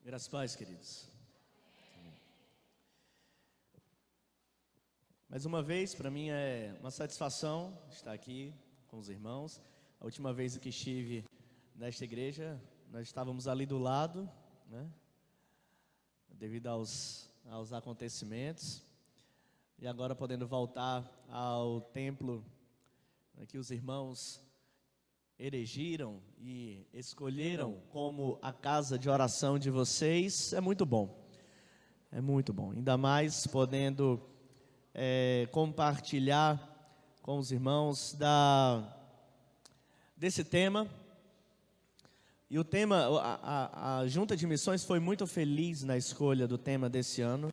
Graças a paz, queridos. Mais uma vez, para mim é uma satisfação estar aqui com os irmãos. A última vez que estive nesta igreja, nós estávamos ali do lado, né? Devido aos acontecimentos. E agora podendo voltar ao templo que os irmãos erigiram e escolheram como a casa de oração de vocês, é muito bom. É muito bom. Ainda mais podendo compartilhar com os irmãos desse tema. E o tema, a Junta de Missões foi muito feliz na escolha do tema desse ano.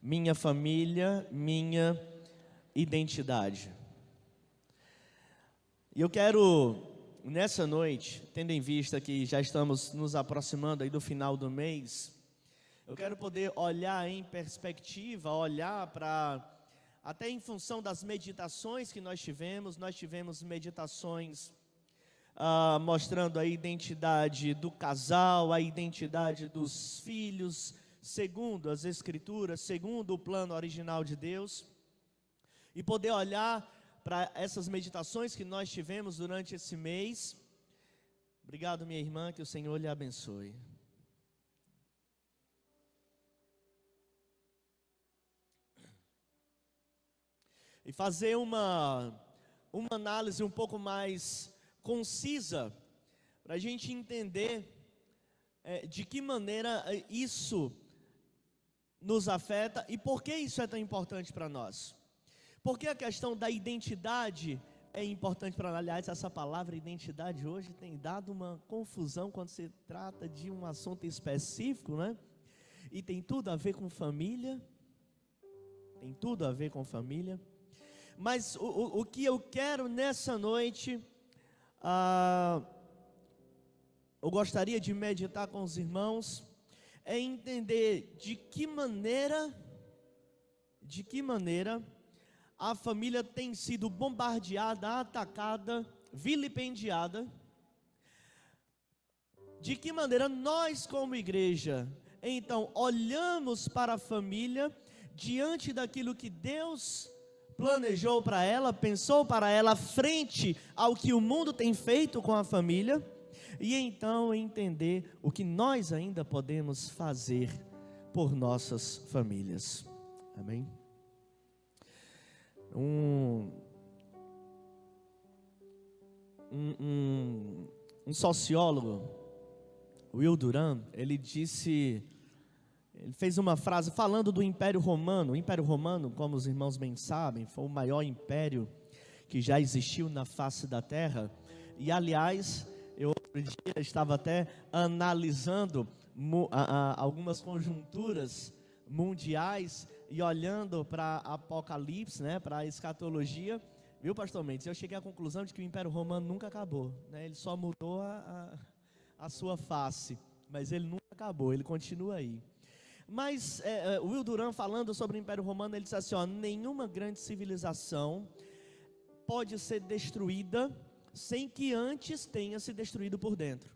Minha família, minha identidade. E eu quero, nessa noite, tendo em vista que já estamos nos aproximando aí do final do mês, eu quero poder olhar em perspectiva, olhar para, até em função das meditações que nós tivemos meditações mostrando a identidade do casal, a identidade dos filhos, segundo as Escrituras, segundo o plano original de Deus, e poder olhar para essas meditações que nós tivemos durante esse mês. Obrigado, minha irmã, que o Senhor lhe abençoe. E fazer uma análise um pouco mais concisa, para a gente entender de que maneira isso nos afeta e por que isso é tão importante para nós. Porque a questão da identidade é importante para nós. Aliás, essa palavra identidade hoje tem dado uma confusão quando se trata de um assunto específico, né? E tem tudo a ver com família. Tem tudo a ver com família. Mas o que eu quero nessa noite, eu gostaria de meditar com os irmãos, é entender de que maneira a família tem sido bombardeada, atacada, vilipendiada. De que maneira nós como igreja, então, olhamos para a família diante daquilo que Deus planejou para ela, pensou para ela, frente ao que o mundo tem feito com a família, e então entender o que nós ainda podemos fazer por nossas famílias. Amém? Um sociólogo, Will Durant, ele fez uma frase falando do Império Romano. O Império Romano, como os irmãos bem sabem, foi o maior império que já existiu na face da terra. E aliás, eu outro dia estava até analisando algumas conjunturas mundiais e olhando para Apocalipse, né, para a escatologia, viu, pastor Mendes? Eu cheguei à conclusão de que o Império Romano nunca acabou, né? Ele só mudou a sua face, mas ele nunca acabou, ele continua aí. Mas Will Durant, falando sobre o Império Romano, ele disse assim, nenhuma grande civilização pode ser destruída sem que antes tenha se destruído por dentro.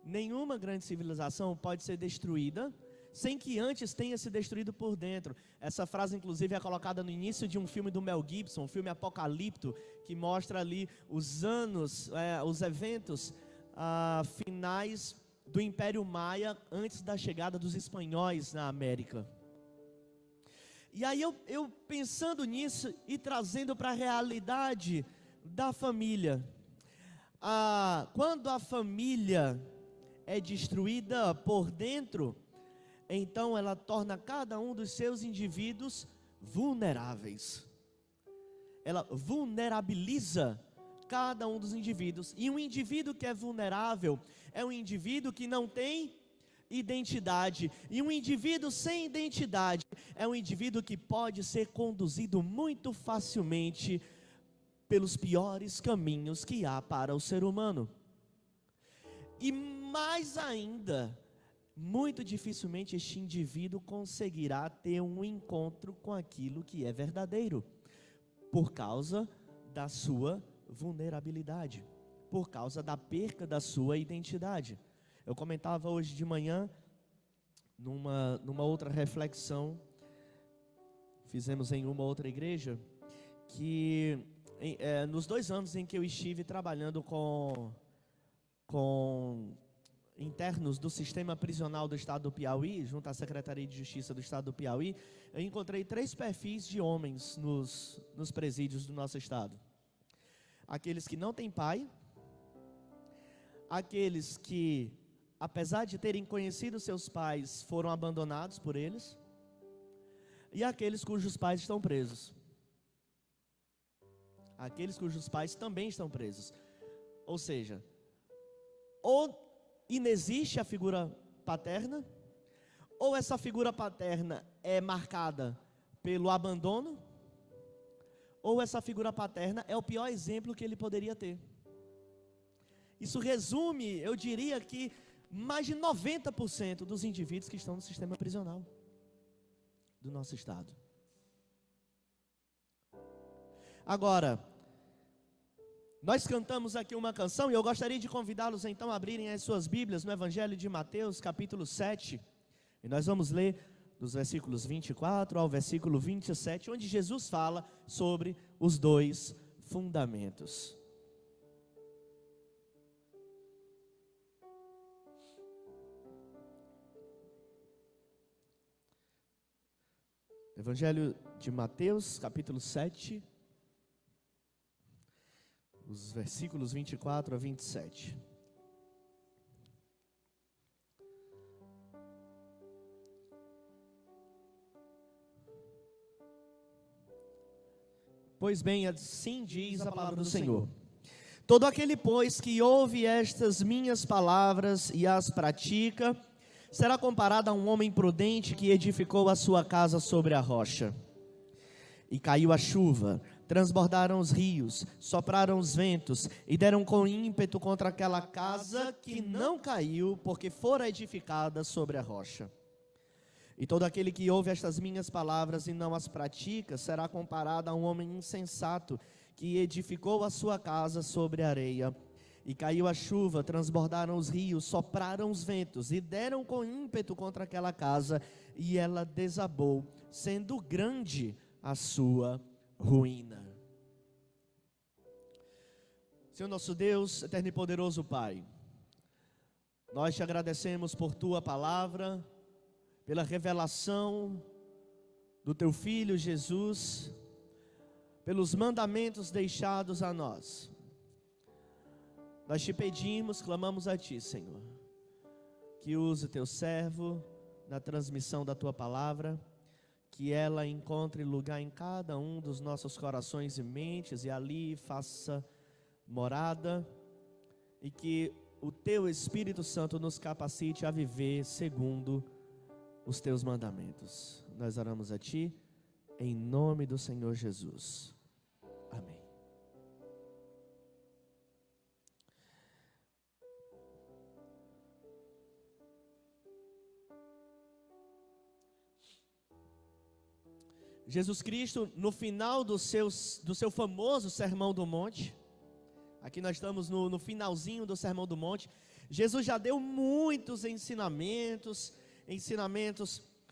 Nenhuma grande civilização pode ser destruída sem que antes tenha se destruído por dentro. Essa frase, inclusive, é colocada no início de um filme do Mel Gibson, um filme Apocalipto, que mostra ali os anos, os eventos finais do Império Maia, antes da chegada dos espanhóis na América. E aí eu pensando nisso e trazendo para a realidade da família, quando a família é destruída por dentro, então ela torna cada um dos seus indivíduos vulneráveis. Ela vulnerabiliza cada um dos indivíduos. E um indivíduo que é vulnerável é um indivíduo que não tem identidade. E um indivíduo sem identidade é um indivíduo que pode ser conduzido muito facilmente pelos piores caminhos que há para o ser humano. E mais ainda, muito dificilmente este indivíduo conseguirá ter um encontro com aquilo que é verdadeiro, por causa da sua vulnerabilidade, por causa da perca da sua identidade. Eu comentava hoje de manhã, numa outra reflexão, fizemos em uma outra igreja, que nos 2 anos em que eu estive trabalhando com internos do sistema prisional do estado do Piauí, junto à Secretaria de Justiça do estado do Piauí, eu encontrei 3 perfis de homens nos presídios do nosso estado. Aqueles que não têm pai, aqueles que, apesar de terem conhecido seus pais, foram abandonados por eles, e aqueles cujos pais estão presos. Aqueles cujos pais também estão presos. Ou seja, ou inexiste a figura paterna, ou essa figura paterna é marcada pelo abandono, ou essa figura paterna é o pior exemplo que ele poderia ter. Isso resume, eu diria que mais de 90% dos indivíduos que estão no sistema prisional do nosso estado. Agora, nós cantamos aqui uma canção e eu gostaria de convidá-los então a abrirem as suas Bíblias no Evangelho de Mateus, capítulo 7. E nós vamos ler dos versículos 24 ao versículo 27, onde Jesus fala sobre os 2 fundamentos. Evangelho de Mateus, capítulo 7. Os versículos 24 a 27. Pois bem, assim diz a palavra do Senhor. Todo aquele, pois, que ouve estas minhas palavras e as pratica, será comparado a um homem prudente que edificou a sua casa sobre a rocha. E caiu a chuva, transbordaram os rios, sopraram os ventos e deram com ímpeto contra aquela casa que não caiu, porque fora edificada sobre a rocha. E todo aquele que ouve estas minhas palavras e não as pratica, será comparado a um homem insensato que edificou a sua casa sobre a areia. E caiu a chuva, transbordaram os rios, sopraram os ventos e deram com ímpeto contra aquela casa, e ela desabou, sendo grande a sua ruína. Senhor nosso Deus, eterno e poderoso Pai, nós te agradecemos por tua palavra, pela revelação do teu Filho Jesus, pelos mandamentos deixados a nós. Nós te pedimos, clamamos a ti, Senhor, que use teu servo na transmissão da tua palavra, que ela encontre lugar em cada um dos nossos corações e mentes, e ali faça morada, e que o teu Espírito Santo nos capacite a viver segundo os teus mandamentos. Nós oramos a ti, em nome do Senhor Jesus. Amém. Jesus Cristo, no final do seu famoso Sermão do Monte, aqui nós estamos no finalzinho do Sermão do Monte, Jesus já deu muitos ensinamentos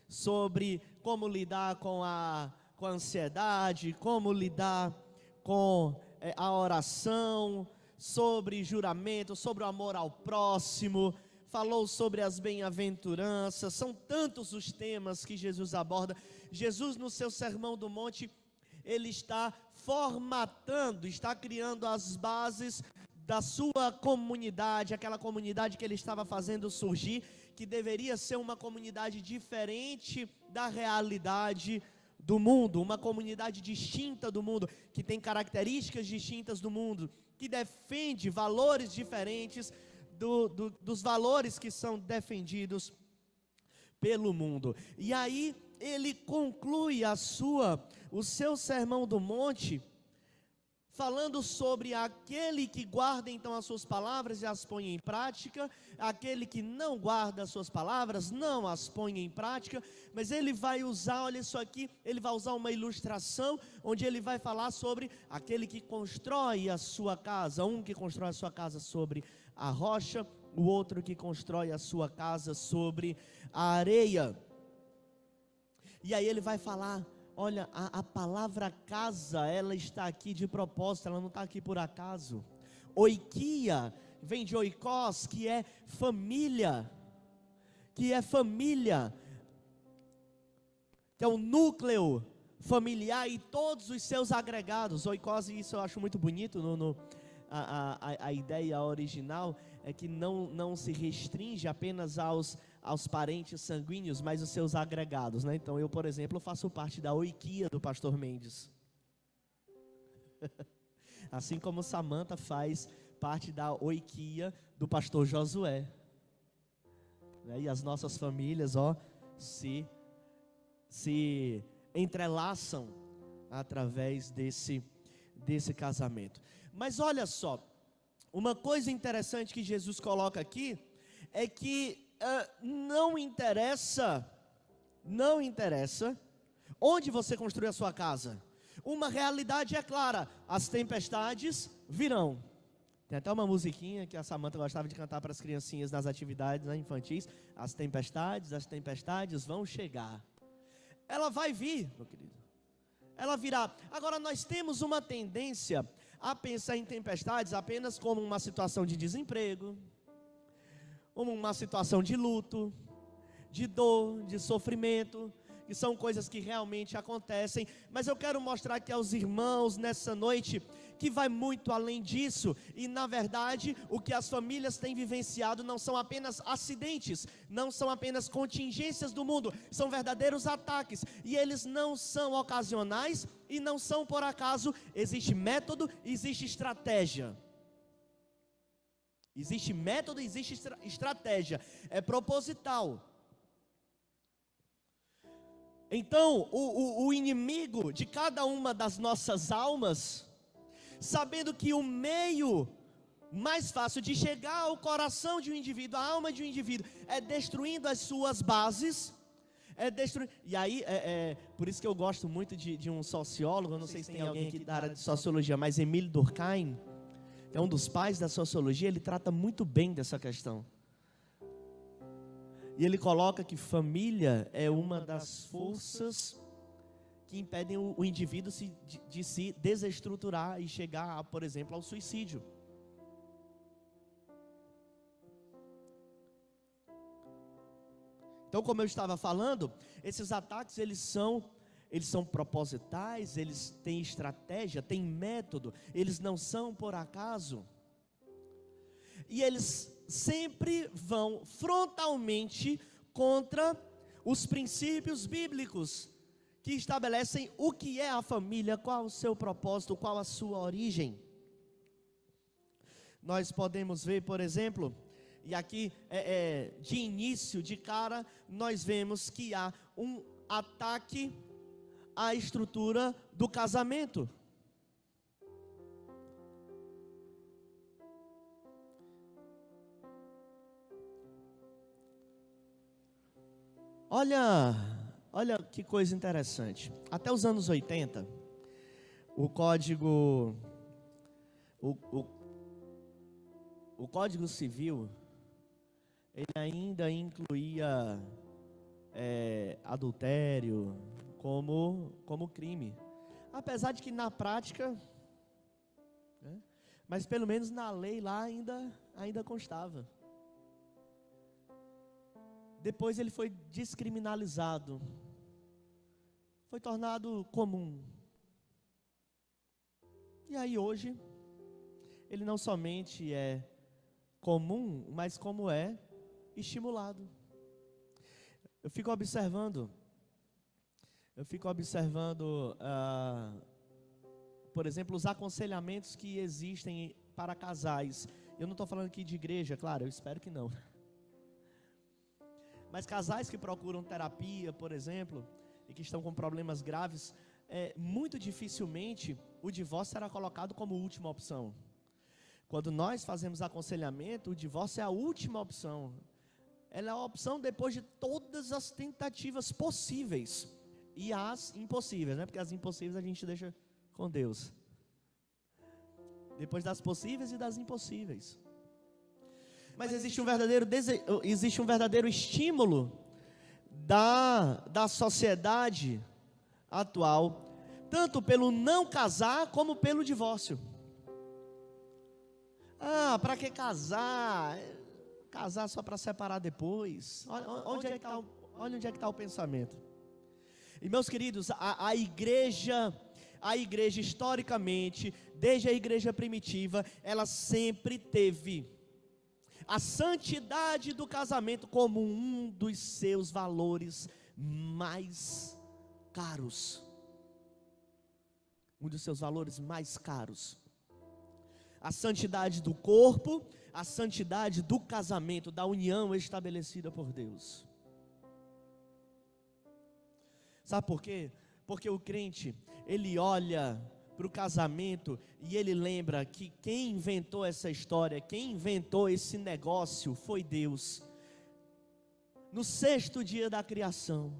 sobre como lidar com a ansiedade, como lidar com a oração, sobre juramento, sobre o amor ao próximo, falou sobre as bem-aventuranças. São tantos os temas que Jesus aborda. Jesus, no seu Sermão do Monte, ele está formatando, está criando as bases da sua comunidade, aquela comunidade que ele estava fazendo surgir, que deveria ser uma comunidade diferente da realidade do mundo, uma comunidade distinta do mundo, que tem características distintas do mundo, que defende valores diferentes dos valores que são defendidos pelo mundo. E aí ele conclui o seu Sermão do Monte falando sobre aquele que guarda então as suas palavras e as põe em prática, aquele que não guarda as suas palavras, não as põe em prática. Mas ele vai usar, olha isso aqui, ele vai usar uma ilustração, onde ele vai falar sobre aquele que constrói a sua casa, que constrói a sua casa sobre a rocha, o outro que constrói a sua casa sobre a areia. E aí ele vai falar, olha, a palavra casa, ela está aqui de propósito, ela não está aqui por acaso. Oikia vem de oikos, que é família, que é o núcleo familiar e todos os seus agregados. Oikos, isso eu acho muito bonito, a ideia original é que não se restringe apenas aos parentes sanguíneos, mas os seus agregados, né? Então eu, por exemplo, faço parte da oikia do pastor Mendes. Assim como Samantha faz parte da oikia do pastor Josué, né? E as nossas famílias, se entrelaçam através desse casamento. Mas olha só, uma coisa interessante que Jesus coloca aqui é que não interessa onde você construir a sua casa. Uma realidade é clara: as tempestades virão. Tem até uma musiquinha que a Samantha gostava de cantar para as criancinhas nas atividades, né, infantis. As tempestades vão chegar. Ela vai vir, meu querido. Ela virá. Agora nós temos uma tendência a pensar em tempestades apenas como uma situação de desemprego, como uma situação de luto, de dor, de sofrimento, que são coisas que realmente acontecem. Mas eu quero mostrar aqui aos irmãos nessa noite que vai muito além disso. E na verdade, o que as famílias têm vivenciado não são apenas acidentes, não são apenas contingências do mundo, são verdadeiros ataques. E eles não são ocasionais e não são por acaso. Existe método, existe estratégia. Existe método, existe estratégia. É proposital. Então, o inimigo de cada uma das nossas almas, sabendo que o meio mais fácil de chegar ao coração de um indivíduo, à alma de um indivíduo, é destruindo as suas bases, e aí, por isso que eu gosto muito de um sociólogo, eu não sei se tem alguém aqui da área de sociologia, mas Emile Durkheim, que é um dos pais da sociologia, ele trata muito bem dessa questão. E ele coloca que família é uma das forças que impedem o indivíduo de se desestruturar e chegar, por exemplo, ao suicídio. Então, como eu estava falando, esses ataques eles são propositais, eles têm estratégia, têm método, eles não são por acaso. E eles sempre vão frontalmente contra os princípios bíblicos que estabelecem o que é a família, qual o seu propósito, qual a sua origem. Nós podemos ver, por exemplo, e aqui de início, de cara, nós vemos que há um ataque à estrutura do casamento. Olha que coisa interessante. Até os anos 80, o Código Civil, ele ainda incluía adultério como crime. Apesar de que na prática, né, mas pelo menos na lei lá ainda constava. Depois ele foi descriminalizado, foi tornado comum. E aí hoje, ele não somente é comum, mas como é estimulado. Eu fico observando, por exemplo, os aconselhamentos que existem para casais. Eu não estou falando aqui de igreja, claro, eu espero que não. Mas casais que procuram terapia, por exemplo, e que estão com problemas graves, muito dificilmente o divórcio será colocado como última opção. Quando nós fazemos aconselhamento, o divórcio é a última opção. Ela é a opção depois de todas as tentativas possíveis e as impossíveis, né? Porque as impossíveis a gente deixa com Deus. Depois das possíveis e das impossíveis. mas existe um verdadeiro estímulo da sociedade atual, tanto pelo não casar como pelo divórcio. Para que casar? Casar só para separar depois. Olha onde é que está o pensamento. E meus queridos, a igreja historicamente, desde a igreja primitiva, ela sempre teve a santidade do casamento como um dos seus valores mais caros. Um dos seus valores mais caros. A santidade do corpo, a santidade do casamento, da união estabelecida por Deus. Sabe por quê? Porque o crente, ele olha para o casamento e ele lembra que quem inventou essa história, quem inventou esse negócio foi Deus. No 6º dia da criação.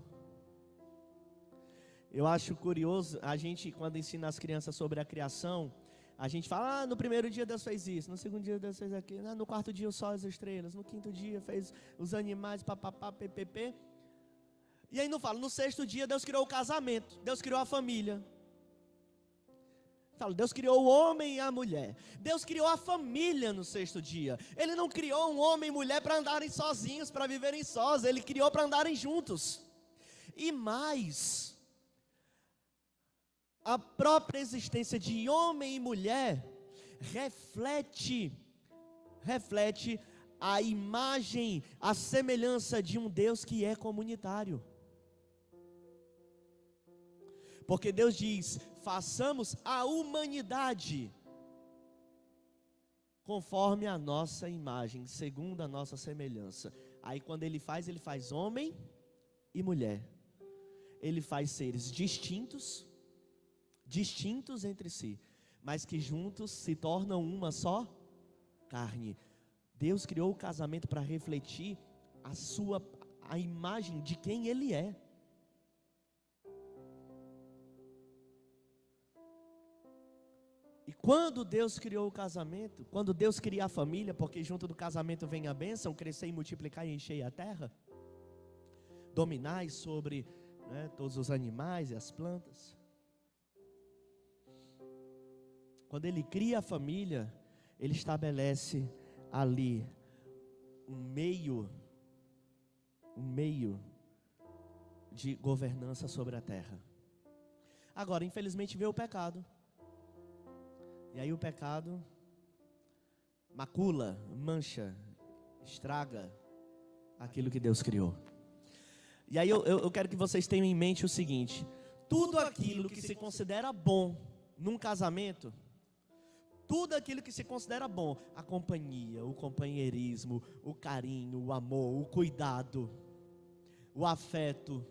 Eu acho curioso, a gente quando ensina as crianças sobre a criação, a gente fala, no primeiro dia Deus fez isso, no segundo dia Deus fez aquilo, no 4º dia o sol e as estrelas, no 5º dia fez os animais, papapá, ppp. E aí não fala, no 6º dia Deus criou o casamento, Deus criou a família. Fala, Deus criou o homem e a mulher. Deus criou a família no 6º dia. Ele não criou um homem e mulher para andarem sozinhos, para viverem sós. Ele criou para andarem juntos. E mais, a própria existência de homem e mulher reflete a imagem, a semelhança de um Deus que é comunitário. Porque Deus diz, façamos a humanidade conforme a nossa imagem, segundo a nossa semelhança. Aí quando ele faz homem e mulher. Ele faz seres distintos entre si, mas que juntos se tornam uma só carne. Deus criou o casamento para refletir a imagem de quem Ele é. E quando Deus criou o casamento, quando Deus cria a família, porque junto do casamento vem a bênção, crescer e multiplicar e encher a terra, dominai sobre todos os animais e as plantas. Quando Ele cria a família, Ele estabelece ali um meio de governança sobre a terra. Agora, infelizmente, veio o pecado. E aí o pecado macula, mancha, estraga aquilo que Deus criou. E aí eu quero que vocês tenham em mente o seguinte: tudo aquilo que se considera bom num casamento, tudo aquilo que se considera bom, a companhia, o companheirismo, o carinho, o amor, o cuidado, o afeto,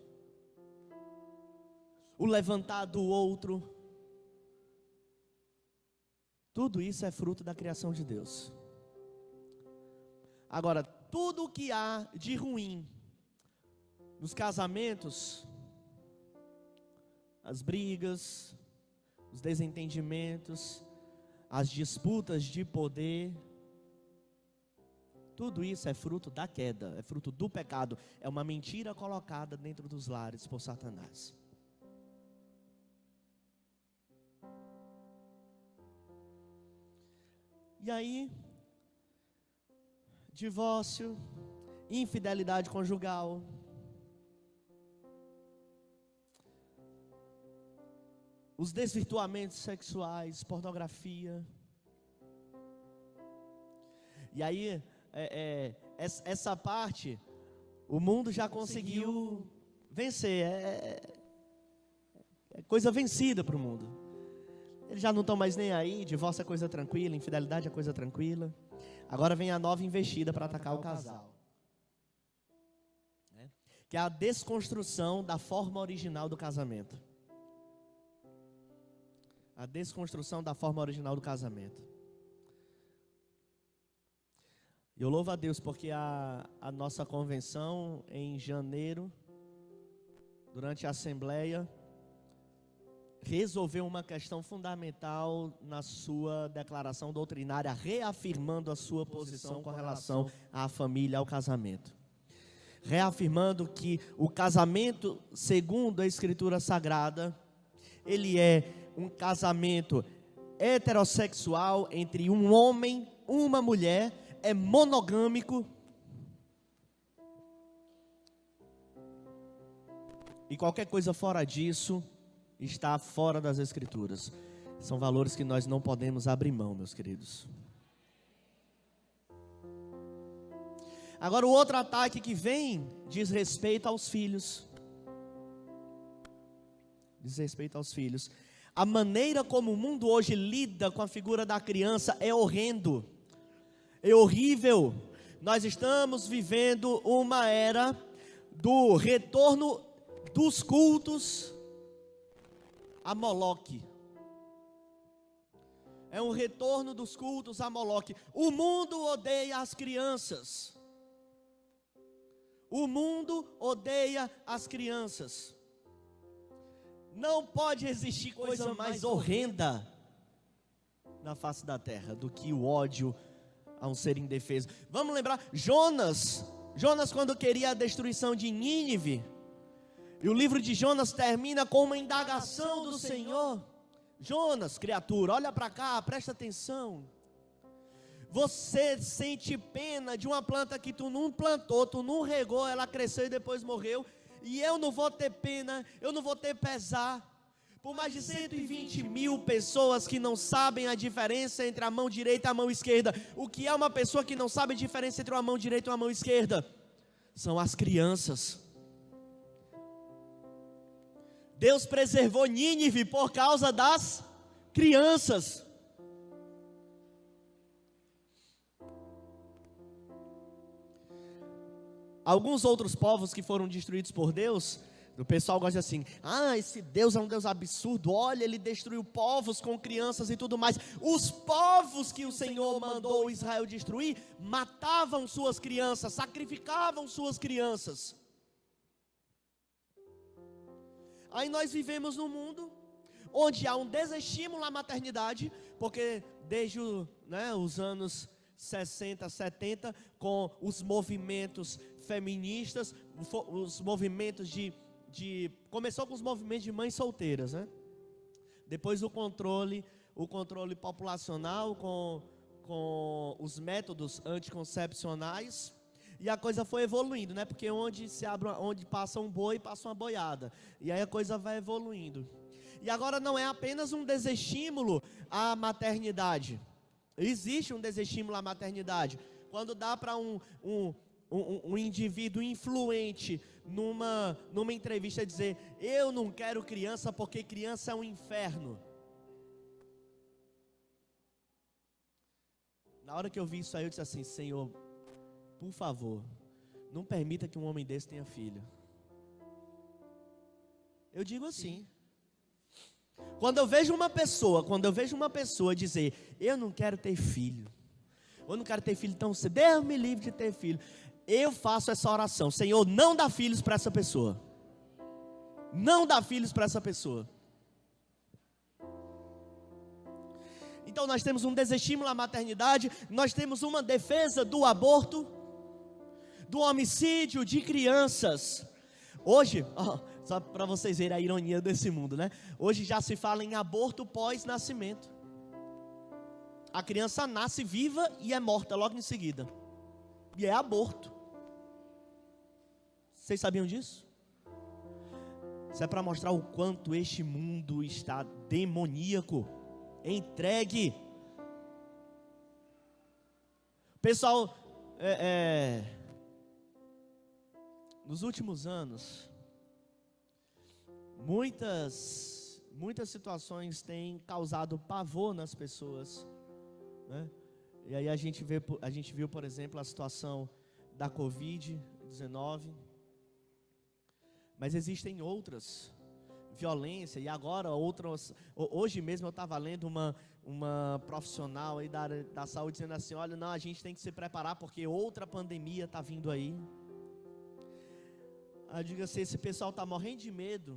o levantar do outro, tudo isso é fruto da criação de Deus. Agora, tudo o que há de ruim nos casamentos, as brigas, os desentendimentos, as disputas de poder, tudo isso é fruto da queda, é fruto do pecado, é uma mentira colocada dentro dos lares por Satanás. E aí, divórcio, infidelidade conjugal, os desvirtuamentos sexuais, pornografia. E aí, essa parte, o mundo já conseguiu vencer, é coisa vencida para o mundo. Eles já não estão mais nem aí, divórcio é coisa tranquila, infidelidade é coisa tranquila. Agora vem a nova investida para atacar o casal. Que é a desconstrução da forma original do casamento. A desconstrução da forma original do casamento. Eu louvo a Deus porque a nossa convenção em janeiro, durante a assembleia, resolveu uma questão fundamental na sua declaração doutrinária, reafirmando a sua posição com relação à família, ao casamento. Reafirmando que o casamento, segundo a Escritura Sagrada, ele é um casamento heterossexual entre um homem, uma mulher, é monogâmico. E qualquer coisa fora disso está fora das Escrituras. São valores que nós não podemos abrir mão, meus queridos. Agora, o outro ataque que vem diz respeito aos filhos. Diz respeito aos filhos. A maneira como o mundo hoje lida com a figura da criança é horrendo, é horrível. Nós estamos vivendo uma era do retorno dos cultos a Moloque. É um retorno dos cultos a Moloque. O mundo odeia as crianças. O mundo odeia as crianças. Não pode existir coisa mais horrenda na face da terra do que o ódio a um ser indefeso. Vamos lembrar, Jonas quando queria a destruição de Nínive, e o livro de Jonas termina com uma indagação do Senhor. Jonas, criatura, olha para cá, presta atenção. Você sente pena de uma planta que tu não plantou, tu não regou, ela cresceu e depois morreu. E eu não vou ter pena, eu não vou ter pesar. Por mais de 120 mil pessoas que não sabem a diferença entre a mão direita e a mão esquerda. O que é uma pessoa que não sabe a diferença entre uma mão direita e uma mão esquerda? São as crianças. Deus preservou Nínive por causa das crianças. Alguns outros povos que foram destruídos por Deus, o pessoal gosta assim: esse Deus é um Deus absurdo, olha, ele destruiu povos com crianças e tudo mais. Os povos que o Senhor mandou Israel destruir, matavam suas crianças, sacrificavam suas crianças. Aí nós vivemos num mundo onde há um desestímulo à maternidade, porque desde os anos 60, 70, com os movimentos feministas, os movimentos começou com os movimentos de mães solteiras, né? Depois o controle populacional com os métodos anticoncepcionais, e a coisa foi evoluindo, né? Porque onde passa um boi, passa uma boiada, e aí a coisa vai evoluindo. E agora não é apenas um desestímulo à maternidade. Existe um desestímulo à maternidade. Quando dá para um indivíduo influente numa entrevista dizer: eu não quero criança porque criança é um inferno. Na hora que eu vi isso aí, eu disse assim: Senhor, por favor, não permita que um homem desse tenha filho. Eu digo assim. Quando eu vejo uma pessoa dizer: eu não quero ter filho, eu não quero ter filho tão cedo, Deus me livre de ter filho, eu faço essa oração: Senhor, não dá filhos para essa pessoa. Não dá filhos para essa pessoa. Então nós temos um desestímulo à maternidade, nós temos uma defesa do aborto, do homicídio de crianças. Hoje, só para vocês verem a ironia desse mundo, né? Hoje já se fala em aborto pós-nascimento. A criança nasce viva e é morta logo em seguida. E é aborto. Vocês sabiam disso? Isso é para mostrar o quanto este mundo está demoníaco, entregue. Pessoal, nos últimos anos, muitas situações têm causado pavor nas pessoas, né? E aí a gente viu, por exemplo, a situação da Covid-19. Mas existem outras, violência, e agora outras. Hoje mesmo eu estava lendo uma profissional aí da saúde dizendo assim: olha, não, a gente tem que se preparar porque outra pandemia está vindo aí. Eu digo assim: esse pessoal está morrendo de medo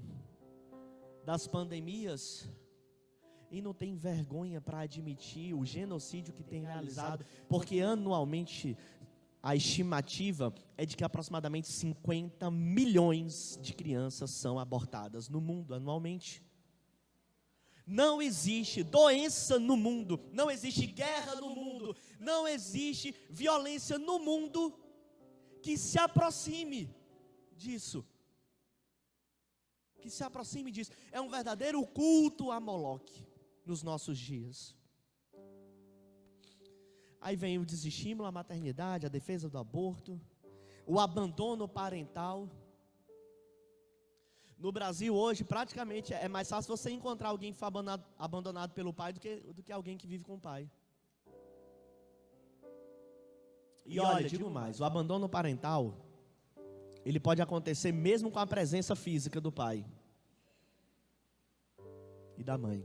das pandemias e não tem vergonha para admitir o genocídio que tem realizado, porque anualmente a estimativa é de que aproximadamente 50 milhões de crianças são abortadas no mundo anualmente. Não existe doença no mundo, não existe guerra no mundo, não existe violência no mundo que se aproxime disso. Que se aproxime disso. É um verdadeiro culto a Moloque nos nossos dias. Aí vem o desestímulo à maternidade, a defesa do aborto, o abandono parental. No Brasil hoje, praticamente, é mais fácil você encontrar alguém que foi abandonado pelo pai do que alguém que vive com o pai. E olha, digo mais, o abandono parental, ele pode acontecer mesmo com a presença física do pai e da mãe.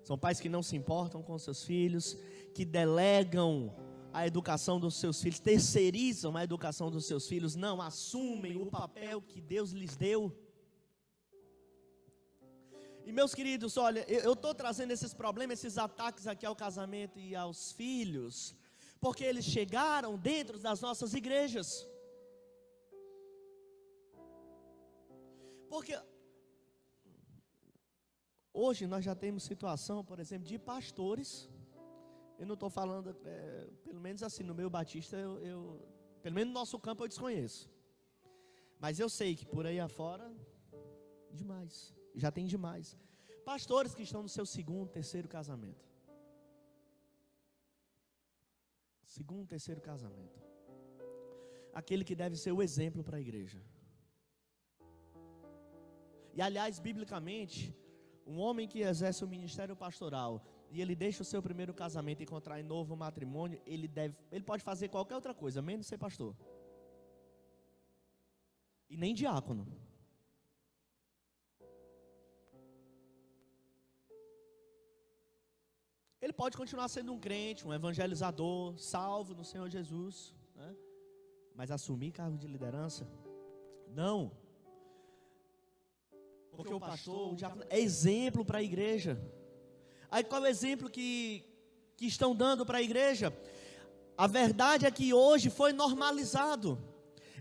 São pais que não se importam com seus filhos, que delegam a educação dos seus filhos, terceirizam a educação dos seus filhos, não assumem o papel que Deus lhes deu. E meus queridos, olha, eu estou trazendo esses problemas, esses ataques aqui ao casamento e aos filhos, porque eles chegaram dentro das nossas igrejas. Porque hoje nós já temos situação, por exemplo, de pastores. Eu não estou falando, pelo menos assim, no meio batista, pelo menos no nosso campo eu desconheço. Mas eu sei que por aí afora, demais, já tem demais. Pastores que estão no seu segundo, terceiro casamento. Segundo, terceiro casamento. Aquele que deve ser o exemplo para a igreja. E aliás, biblicamente, um homem que exerce o ministério pastoral e ele deixa o seu primeiro casamento e contrai novo matrimônio, ele pode fazer qualquer outra coisa, menos ser pastor. E nem diácono. Ele pode continuar sendo um crente, um evangelizador, salvo no Senhor Jesus, né? Mas assumir cargo de liderança? Não. Porque o pastor, o diácono, é exemplo para a igreja. Aí qual é o exemplo que estão dando para a igreja? A verdade é que hoje foi normalizado.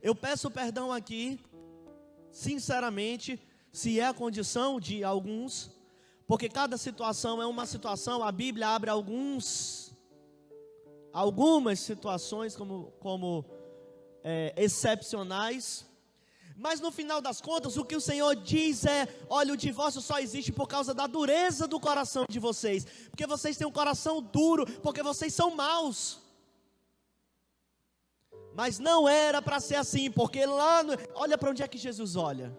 Eu peço perdão aqui, sinceramente, se é a condição de alguns, porque cada situação é uma situação. A Bíblia abre algumas situações como excepcionais. Mas no final das contas, o que o Senhor diz é: olha, o divórcio só existe por causa da dureza do coração de vocês, porque vocês têm um coração duro, porque vocês são maus. Mas não era para ser assim, porque olha para onde é que Jesus olha.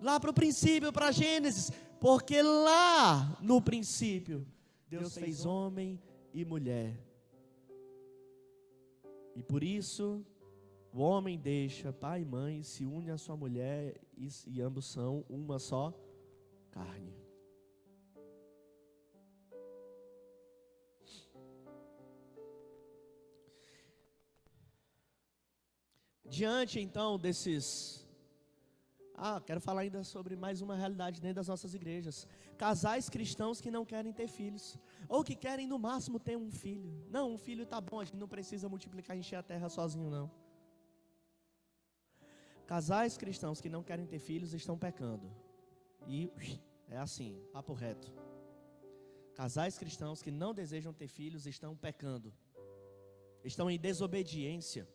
Lá para o princípio, para Gênesis, porque lá no princípio, Deus fez homem e mulher. E por isso, o homem deixa pai e mãe, se une à sua mulher e ambos são uma só carne. Diante então desses... quero falar ainda sobre mais uma realidade dentro das nossas igrejas. Casais cristãos que não querem ter filhos, ou que querem no máximo ter um filho. Não, um filho está bom, a gente não precisa multiplicar e encher a terra sozinho não. Casais cristãos que não querem ter filhos estão pecando. E é assim, papo reto. Casais cristãos que não desejam ter filhos estão pecando. Estão em desobediência.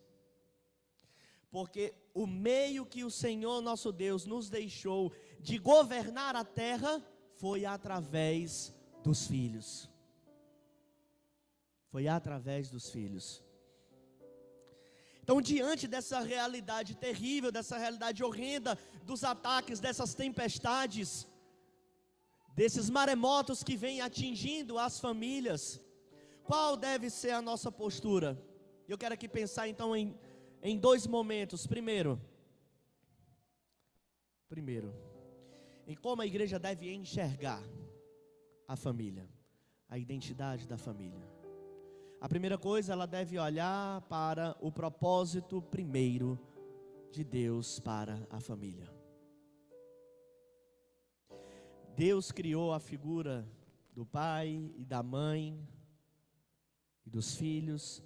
Porque o meio que o Senhor nosso Deus nos deixou de governar a terra foi através dos filhos. Foi através dos filhos. Então, diante dessa realidade terrível, dessa realidade horrenda, dos ataques, dessas tempestades, desses maremotos que vêm atingindo as famílias, qual deve ser a nossa postura? Eu quero aqui pensar então em dois momentos. Primeiro, em como a igreja deve enxergar a família, a identidade da família. A primeira coisa, ela deve olhar para o propósito primeiro de Deus para a família. Deus criou a figura do pai e da mãe e dos filhos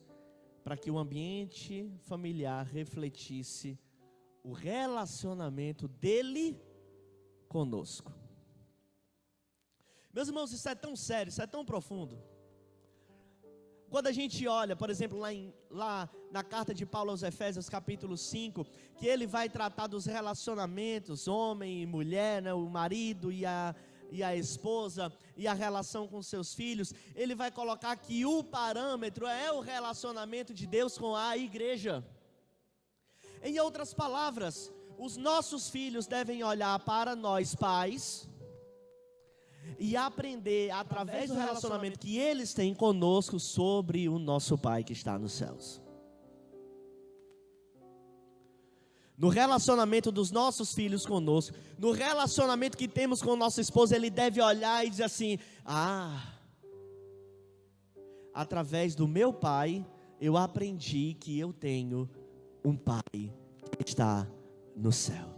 para que o ambiente familiar refletisse o relacionamento dele conosco. Meus irmãos, isso é tão sério, isso é tão profundo. Quando a gente olha, por exemplo, lá na carta de Paulo aos Efésios, capítulo 5, que ele vai tratar dos relacionamentos, homem e mulher, né, o marido e a esposa, e a relação com seus filhos, ele vai colocar que o parâmetro é o relacionamento de Deus com a igreja. Em outras palavras, os nossos filhos devem olhar para nós pais e aprender através do relacionamento que eles têm conosco sobre o nosso Pai que está nos céus. No relacionamento dos nossos filhos conosco, no relacionamento que temos com nossa esposa, ele deve olhar e dizer assim: através do meu pai, eu aprendi que eu tenho um pai que está no céu.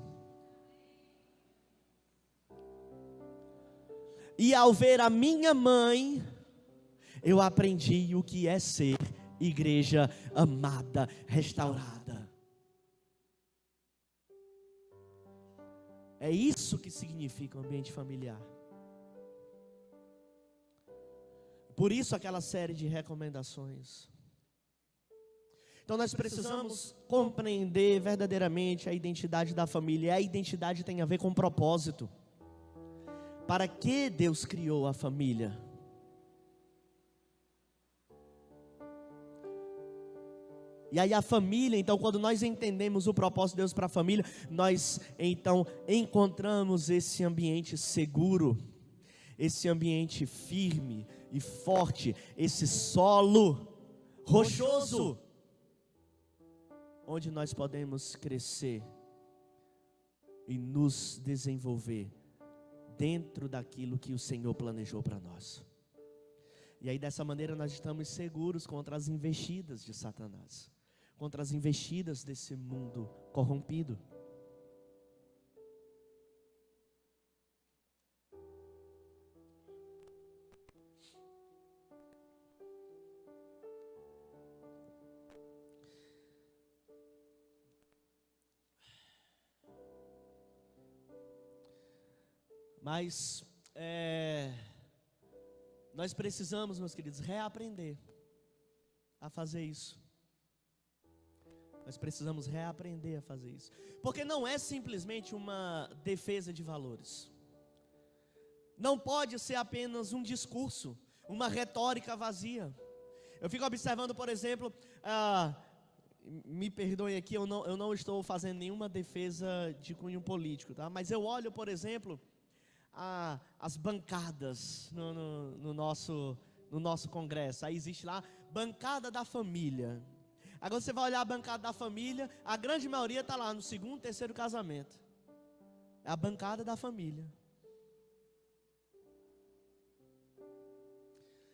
E ao ver a minha mãe, eu aprendi o que é ser igreja amada, restaurada. É isso que significa um ambiente familiar. Por isso aquela série de recomendações. Então nós precisamos compreender verdadeiramente a identidade da família. E a identidade tem a ver com propósito. Para que Deus criou a família? E aí a família, então, quando nós entendemos o propósito de Deus para a família, nós então encontramos esse ambiente seguro, esse ambiente firme e forte, esse solo rochoso, onde nós podemos crescer e nos desenvolver dentro daquilo que o Senhor planejou para nós. E aí dessa maneira nós estamos seguros contra as investidas de Satanás, contra as investidas desse mundo corrompido. Mas nós precisamos, meus queridos, reaprender a fazer isso. Nós precisamos reaprender a fazer isso. Porque não é simplesmente uma defesa de valores. Não pode ser apenas um discurso, uma retórica vazia. Eu fico observando, por exemplo, me perdoem aqui, eu não estou fazendo nenhuma defesa de cunho político, tá? Mas eu olho, por exemplo, as bancadas no nosso congresso. Aí existe lá bancada da família. Agora você vai olhar a bancada da família, a grande maioria está lá no segundo, terceiro casamento. É a bancada da família.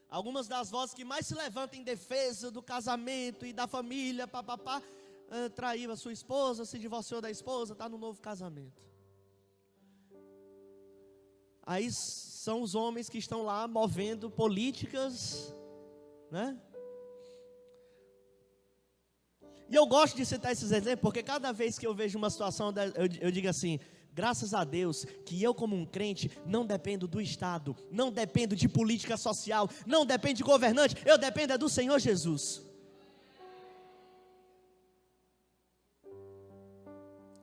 Algumas das vozes que mais se levantam em defesa do casamento e da família, traiu a sua esposa, se divorciou da esposa, está no novo casamento. Aí são os homens que estão lá movendo políticas, né? E eu gosto de citar esses exemplos, porque cada vez que eu vejo uma situação, eu digo assim: graças a Deus que eu, como um crente, não dependo do Estado, não dependo de política social, não dependo de governante, eu dependo do Senhor Jesus.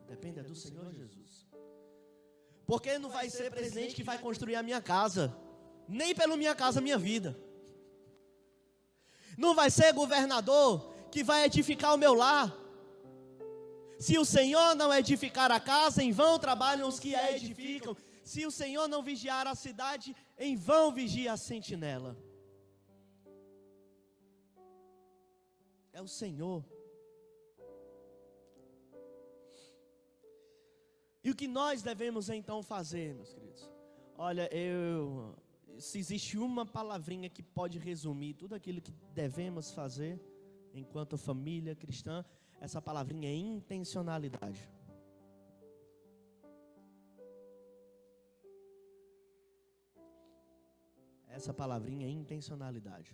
Depende do Senhor Jesus. Porque não vai ser presidente que vai construir a minha casa, nem pela minha casa, minha vida. Não vai ser governador que vai edificar o meu lar. Se o Senhor não edificar a casa, em vão trabalham os que a edificam. Se o Senhor não vigiar a cidade, em vão vigia a sentinela. É o Senhor. E o que nós devemos então fazer, meus queridos? Olha, se existe uma palavrinha que pode resumir tudo aquilo que devemos fazer enquanto família cristã, essa palavrinha é intencionalidade. essa palavrinha intencionalidade.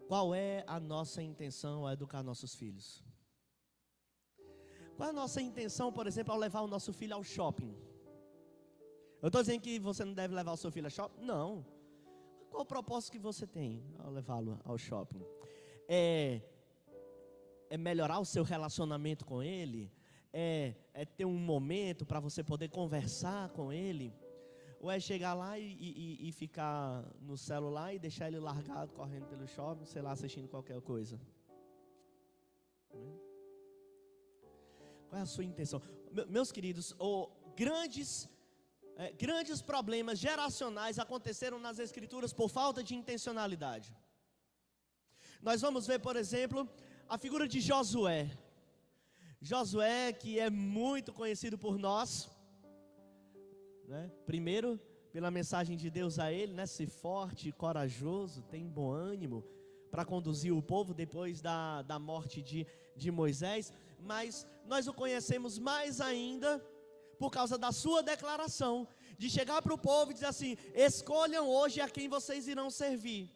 Qual é a nossa intenção ao educar nossos filhos? Qual é a nossa intenção, por exemplo, ao levar o nosso filho ao shopping? Eu estou dizendo que você não deve levar o seu filho ao shopping? Não. Qual o propósito que você tem ao levá-lo ao shopping? É melhorar o seu relacionamento com ele? É ter um momento para você poder conversar com ele? Ou é chegar lá e ficar no celular e deixar ele largado, correndo pelo shopping, sei lá, assistindo qualquer coisa? Qual é a sua intenção? Meus queridos, grandes problemas geracionais aconteceram nas Escrituras por falta de intencionalidade. Nós vamos ver, por exemplo, a figura de Josué. Josué, que é muito conhecido por nós, né? Primeiro, pela mensagem de Deus a ele, né? Ser forte e corajoso, tem bom ânimo para conduzir o povo depois da morte de Moisés. Mas nós o conhecemos mais ainda por causa da sua declaração, de chegar para o povo e dizer assim: escolham hoje a quem vocês irão servir,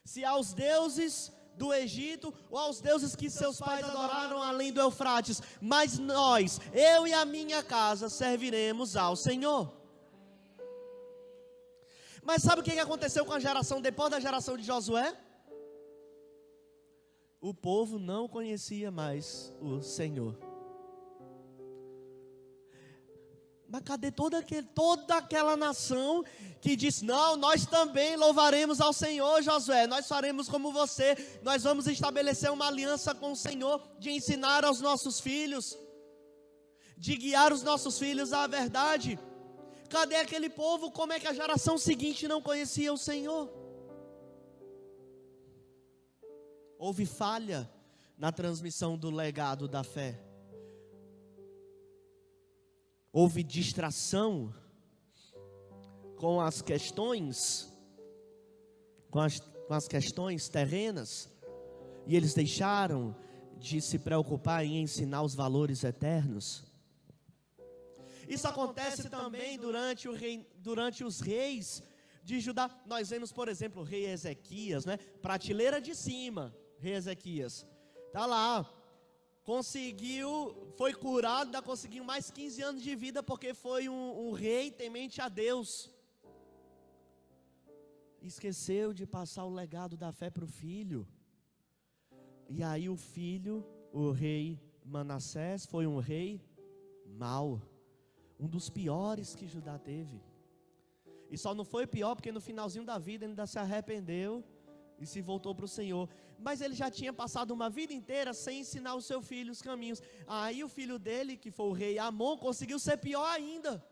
se aos deuses do Egito ou aos deuses que seus pais adoraram além do Eufrates, mas nós, eu e a minha casa, serviremos ao Senhor. Mas sabe o que aconteceu com a geração depois da geração de Josué? O povo não conhecia mais o Senhor. Mas cadê toda aquela nação que disse: não, nós também louvaremos ao Senhor, Josué, nós faremos como você, nós vamos estabelecer uma aliança com o Senhor, de ensinar aos nossos filhos, de guiar os nossos filhos à verdade. Cadê aquele povo? Como é que a geração seguinte não conhecia o Senhor? Houve falha na transmissão do legado da fé. Houve distração com as questões, com as questões terrenas, e eles deixaram de se preocupar em ensinar os valores eternos. Isso acontece também durante os reis de Judá. Nós vemos, por exemplo, o rei Ezequias, né? Prateleira de cima, rei Ezequias, está lá. Foi curado, ainda conseguiu mais 15 anos de vida, porque foi um rei temente a Deus. Esqueceu de passar o legado da fé para o filho. E aí o filho, o rei Manassés, foi um rei mau, um dos piores que Judá teve. E só não foi pior porque no finalzinho da vida ele ainda se arrependeu e se voltou para o Senhor. Mas ele já tinha passado uma vida inteira sem ensinar o seu filho os caminhos. Aí o filho dele, que foi o rei Amon, conseguiu ser pior ainda.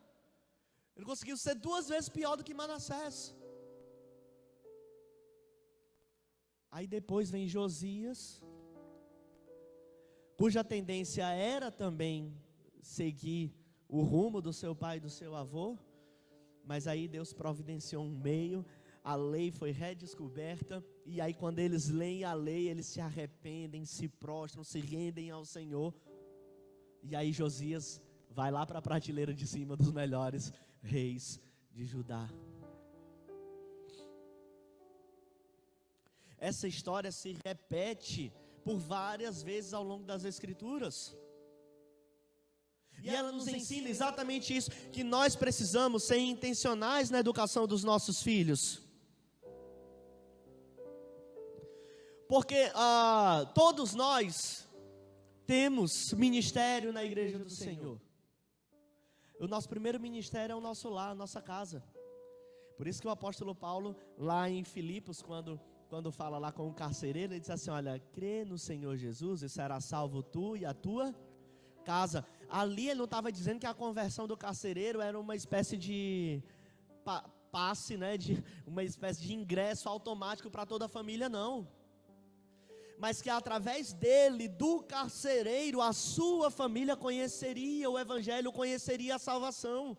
Ele conseguiu ser 2 vezes pior do que Manassés. Aí depois vem Josias, cuja tendência era também seguir o rumo do seu pai e do seu avô. Mas aí Deus providenciou um meio. A lei foi redescoberta, e aí quando eles leem a lei, eles se arrependem, se prostram, se rendem ao Senhor. E aí Josias vai lá para a prateleira de cima dos melhores reis de Judá. Essa história se repete por várias vezes ao longo das Escrituras. E ela nos ensina exatamente isso, que nós precisamos ser intencionais na educação dos nossos filhos. Porque todos nós temos ministério na igreja do Senhor. O nosso primeiro ministério é o nosso lar, a nossa casa. Por isso que o apóstolo Paulo, lá em Filipos, quando fala lá com o carcereiro, ele diz assim: olha, crê no Senhor Jesus e será salvo tu e a tua casa. Ali ele não estava dizendo que a conversão do carcereiro era uma espécie de passe, né, uma espécie de ingresso automático para toda a família, não. Mas que através dele, do carcereiro, a sua família conheceria o Evangelho, conheceria a salvação.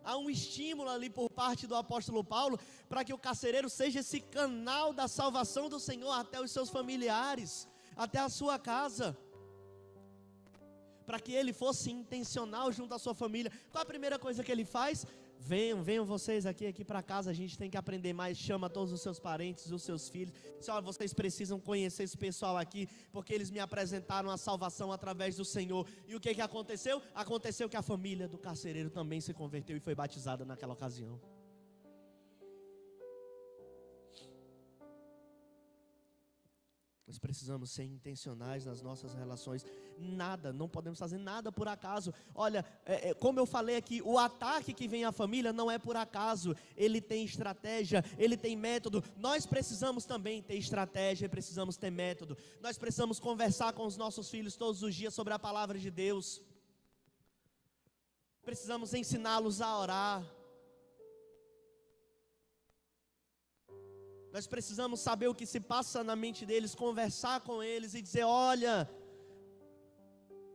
Há um estímulo ali por parte do apóstolo Paulo, para que o carcereiro seja esse canal da salvação do Senhor até os seus familiares, até a sua casa. para que ele fosse intencional junto à sua família. Qual a primeira coisa que ele faz? Venham vocês aqui para casa, a gente tem que aprender mais. Chama todos os seus parentes, os seus filhos. Diz, olha, vocês precisam conhecer esse pessoal aqui, porque eles me apresentaram a salvação através do Senhor. E o que aconteceu? Aconteceu que a família do carcereiro também se converteu e foi batizada naquela ocasião. Nós precisamos ser intencionais nas nossas relações. Não podemos fazer nada por acaso. Olha, como eu falei aqui, o ataque que vem à família não é por acaso. Ele tem estratégia, ele tem método. Nós precisamos também ter estratégia, precisamos ter método. Nós precisamos conversar com os nossos filhos todos os dias sobre a palavra de Deus. Precisamos ensiná-los a orar. Nós precisamos saber o que se passa na mente deles, conversar com eles e dizer, olha,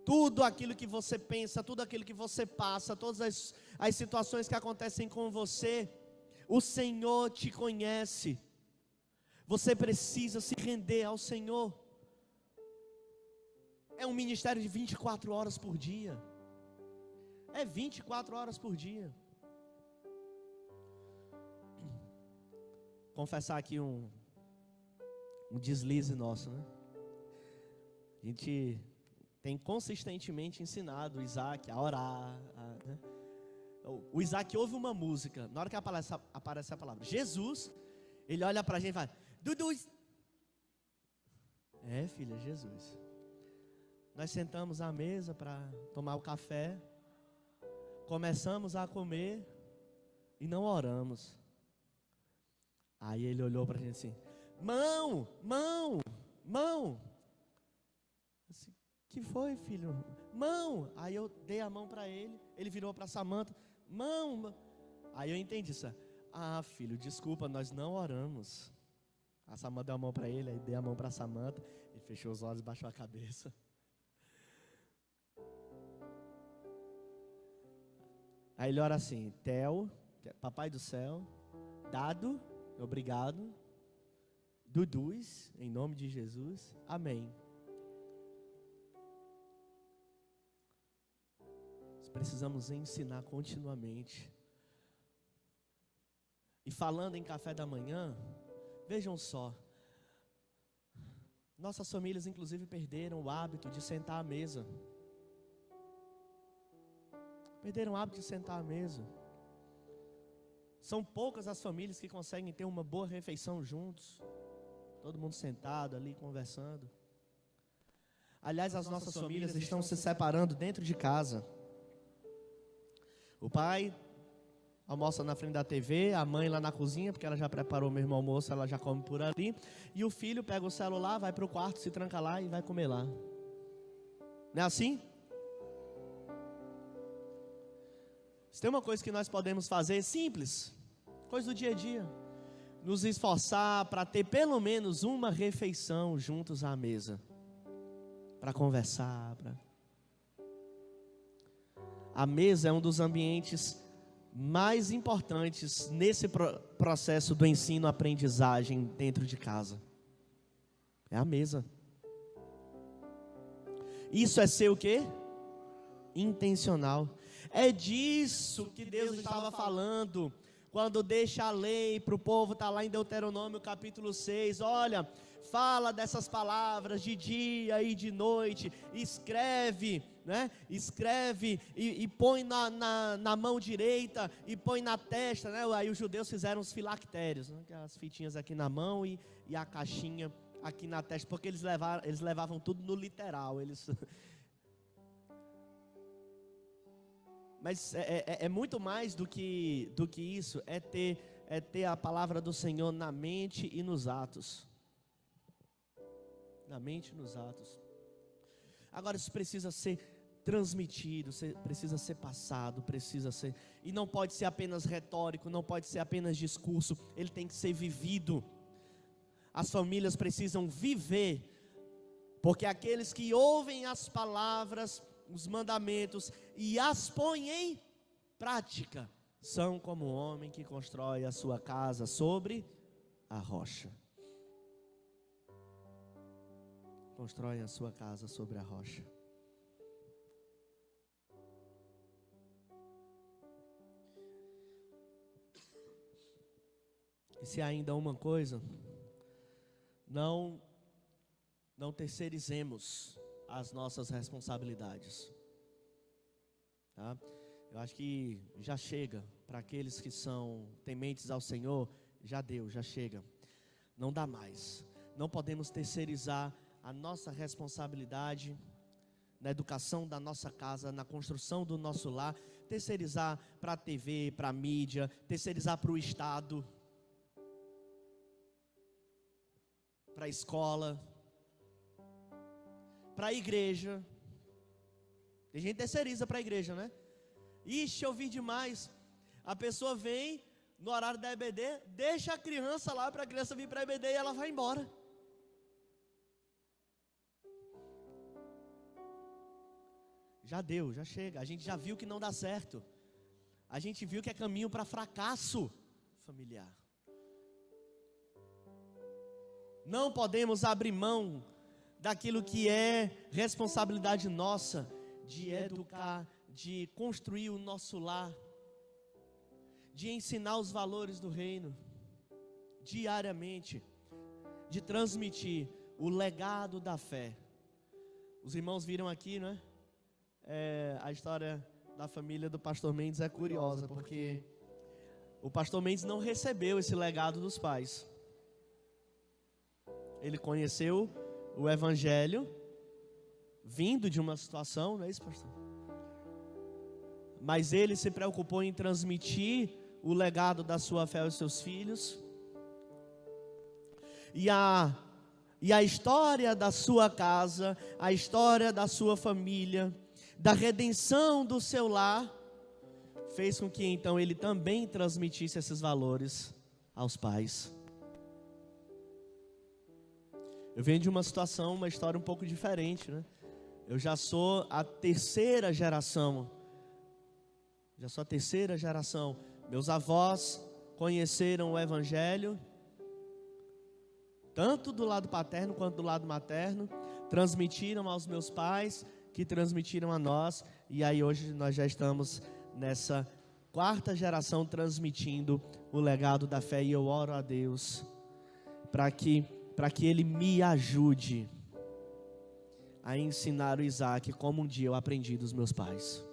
tudo aquilo que você pensa, tudo aquilo que você passa, todas as situações que acontecem com você, o Senhor te conhece. Você precisa se render ao Senhor. É um ministério de 24 horas por dia. É 24 horas por dia. Confessar aqui um deslize nosso, né? A gente tem consistentemente ensinado o Isaac a orar, né? O Isaac ouve uma música, na hora que aparece a palavra Jesus, ele olha pra gente e fala, Dudu. Filha, Jesus. Nós sentamos à mesa para tomar o café, começamos a comer e não oramos. Aí ele olhou para a gente assim, mão. Assim, que foi, filho? Mão. Aí eu dei a mão para ele, ele virou para Samanta, mão. Aí eu entendi isso. Filho, desculpa, nós não oramos. A Samanta deu a mão para ele, aí dei a mão para Samanta, ele fechou os olhos, baixou a cabeça. Aí ele ora assim, Theo, papai do céu, dado, obrigado, Dudus, em nome de Jesus, amém. Nós precisamos ensinar continuamente. E falando em café da manhã, vejam só, nossas famílias inclusive perderam o hábito de sentar à mesa. Perderam o hábito de sentar à mesa. São poucas as famílias que conseguem ter uma boa refeição juntos. Todo mundo sentado ali, conversando. Aliás, as nossas famílias estão se separando dentro de casa. O pai almoça na frente da TV, a mãe lá na cozinha, porque ela já preparou o mesmo almoço, ela já come por ali. E o filho pega o celular, vai para o quarto, se tranca lá e vai comer lá. Não é assim? Se tem uma coisa que nós podemos fazer, simples, coisa do dia a dia, nos esforçar para ter pelo menos uma refeição juntos à mesa, para conversar. A mesa é um dos ambientes mais importantes nesse processo do ensino-aprendizagem dentro de casa. É a mesa. Isso é ser o quê? Intencional. É disso que Deus estava falando quando deixa a lei para o povo, está lá em Deuteronômio capítulo 6, olha, fala dessas palavras de dia e de noite, escreve, né? Escreve e põe na mão direita e põe na testa, né? Aí os judeus fizeram os filactérios, né? As fitinhas aqui na mão e a caixinha aqui na testa, porque eles levavam tudo no literal, Mas é muito mais do que isso, é ter a palavra do Senhor na mente e nos atos. Na mente e nos atos. Agora isso precisa ser transmitido, precisa ser passado, e não pode ser apenas retórico, não pode ser apenas discurso, ele tem que ser vivido. As famílias precisam viver, porque aqueles que ouvem as palavras, os mandamentos e as põe em prática, são como um homem que constrói a sua casa sobre a rocha. Constrói a sua casa sobre a rocha. E se ainda uma coisa, não terceirizemos as nossas responsabilidades, tá? Eu acho que já chega para aqueles que são tementes ao Senhor, já deu, já chega. Não dá mais. Não podemos terceirizar a nossa responsabilidade na educação da nossa casa, na construção do nosso lar, terceirizar para a TV, para a mídia, terceirizar para o Estado, para a escola, para a igreja. Tem gente que terceiriza para a igreja, né? Ixi, eu vi demais. A pessoa vem no horário da EBD, deixa a criança lá para a criança vir para a EBD e ela vai embora. Já deu, já chega. A gente já viu que não dá certo. A gente viu que é caminho para fracasso familiar. Não podemos abrir mão daquilo que é responsabilidade nossa, de educar, de construir o nosso lar, de ensinar os valores do reino, diariamente, de transmitir o legado da fé. Os irmãos viram aqui, não é? A história da família do pastor Mendes é curiosa, porque o pastor Mendes não recebeu esse legado dos pais. Ele conheceu o evangelho vindo de uma situação, não é isso, pastor? Mas ele se preocupou em transmitir o legado da sua fé aos seus filhos. E a história da sua casa, a história da sua família, da redenção do seu lar, fez com que então ele também transmitisse esses valores aos pais. Eu venho de uma situação, uma história um pouco diferente, né? Eu já sou a terceira geração. Meus avós conheceram o evangelho, tanto do lado paterno quanto do lado materno, transmitiram aos meus pais, que transmitiram a nós, e aí hoje nós já estamos nessa quarta geração transmitindo o legado da fé, e eu oro a Deus para que Ele me ajude a ensinar o Isaac como um dia eu aprendi dos meus pais.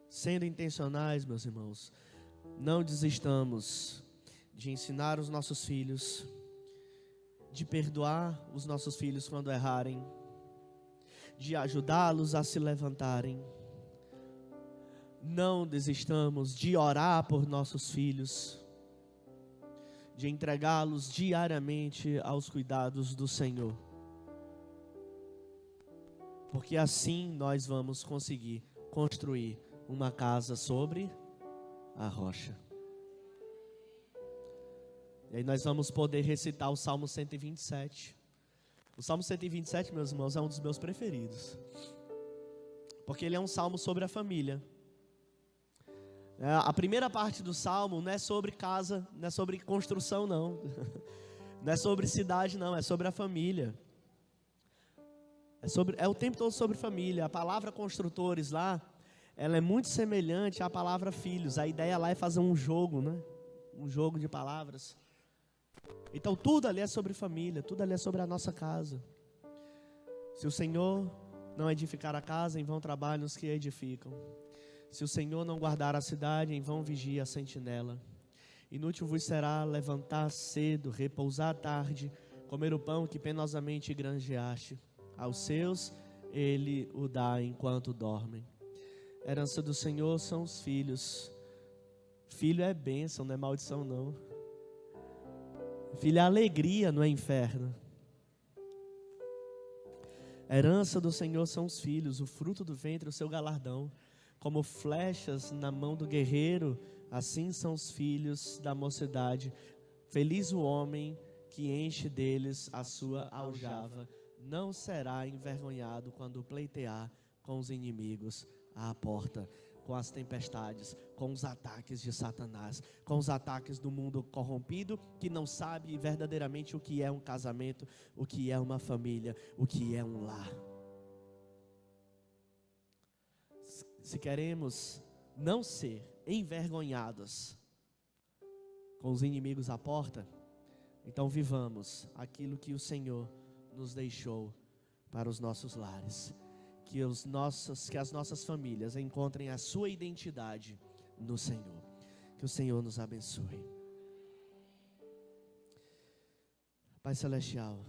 Sendo intencionais, meus irmãos, não desistamos de ensinar os nossos filhos, de perdoar os nossos filhos quando errarem, de ajudá-los a se levantarem. Não desistamos de orar por nossos filhos, de entregá-los diariamente aos cuidados do Senhor, porque assim nós vamos conseguir construir uma casa sobre a rocha. E aí nós vamos poder recitar o Salmo 127. O Salmo 127, meus irmãos, é um dos meus preferidos, porque ele é um salmo sobre a família. A primeira parte do salmo não é sobre casa, não é sobre construção, não. Não é sobre cidade, não, é sobre a família. É o tempo todo sobre família. A palavra construtores lá, ela é muito semelhante à palavra filhos. A ideia lá é fazer um jogo, né? Um jogo de palavras. Então tudo ali é sobre família, tudo ali é sobre a nossa casa. Se o Senhor não edificar a casa, em vão trabalham os que edificam. Se o Senhor não guardar a cidade, em vão vigia a sentinela. Inútil vos será levantar cedo, repousar à tarde, comer o pão que penosamente granjeaste. Aos seus ele o dá enquanto dormem. Herança do Senhor são os filhos. Filho é bênção, não é maldição não. Filho é alegria, não é inferno. Herança do Senhor são os filhos, o fruto do ventre, o seu galardão. Como flechas na mão do guerreiro, assim são os filhos da mocidade. Feliz o homem que enche deles a sua aljava. Não será envergonhado quando pleitear com os inimigos à porta, com as tempestades, com os ataques de Satanás, com os ataques do mundo corrompido, que não sabe verdadeiramente o que é um casamento, o que é uma família, o que é um lar. Se queremos não ser envergonhados, com os inimigos à porta, então vivamos aquilo que o Senhor nos deixou para os nossos lares. Que as nossas famílias encontrem a sua identidade no Senhor. Que o Senhor nos abençoe. Pai Celestial,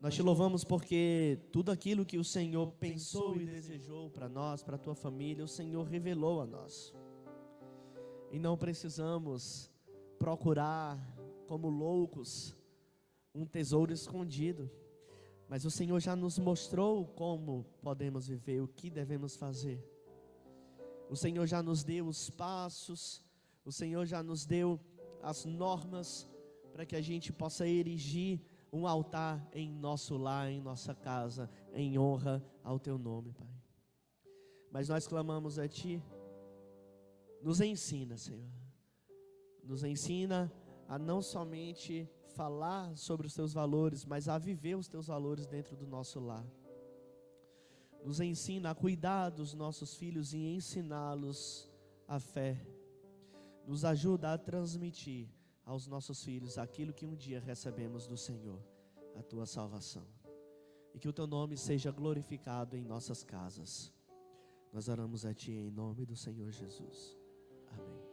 nós te louvamos porque tudo aquilo que o Senhor pensou e desejou para nós, para a tua família, o Senhor revelou a nós. E não precisamos procurar como loucos um tesouro escondido, mas o Senhor já nos mostrou como podemos viver, o que devemos fazer. O Senhor já nos deu os passos, o Senhor já nos deu as normas para que a gente possa erigir um altar em nosso lar, em nossa casa, em honra ao teu nome, Pai. Mas nós clamamos a Ti, nos ensina, Senhor, nos ensina a não somente falar sobre os teus valores, mas a viver os teus valores dentro do nosso lar. Nos ensina a cuidar dos nossos filhos e ensiná-los a fé. Nos ajuda a transmitir aos nossos filhos aquilo que um dia recebemos do Senhor, a tua salvação. E que o teu nome seja glorificado em nossas casas. Nós oramos a Ti em nome do Senhor Jesus. Amém.